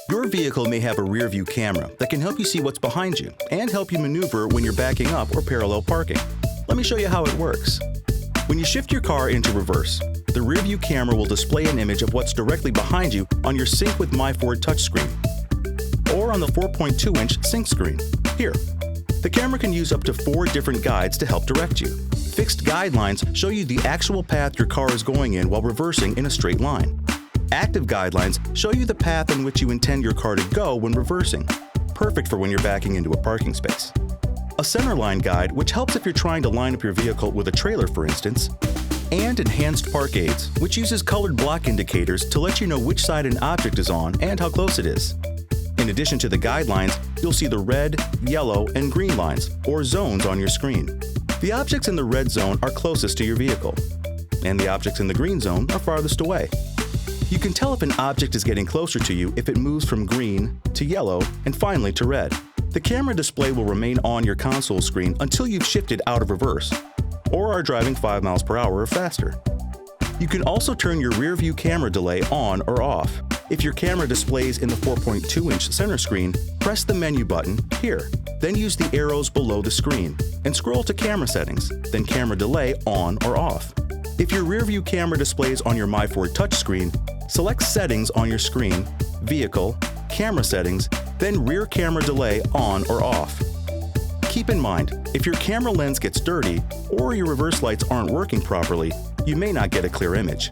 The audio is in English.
Your vehicle may have a rear-view camera that can help you see what's behind you and help you maneuver when you're backing up or parallel parking. Let me show you how it works. When you shift your car into reverse, the rear-view camera will display an image of what's directly behind you on your Sync with My Ford touchscreen or on the 4.2-inch Sync screen. Here, the camera can use up to 4 different guides to help direct you. Fixed guidelines show you the actual path your car is going in while reversing in a straight line. Active guidelines show you the path in which you intend your car to go when reversing, perfect for when you're backing into a parking space. A centerline guide, which helps if you're trying to line up your vehicle with a trailer, for instance, and enhanced park aids, which uses colored block indicators to let you know which side an object is on and how close it is. In addition to the guidelines, you'll see the red, yellow, and green lines, or zones, on your screen. The objects in the red zone are closest to your vehicle, and the objects in the green zone are farthest away. You can tell if an object is getting closer to you if it moves from green to yellow and finally to red. The camera display will remain on your console screen until you've shifted out of reverse or are driving 5 miles per hour or faster. You can also turn your rear view camera delay on or off. If your camera displays in the 4.2-inch center screen, press the menu button here. Then use the arrows below the screen and scroll to camera settings, then camera delay on or off. If your rear view camera displays on your My Ford touchscreen, select Settings on your screen, Vehicle, Camera Settings, then Rear Camera Delay on or off. Keep in mind, if your camera lens gets dirty or your reverse lights aren't working properly, you may not get a clear image.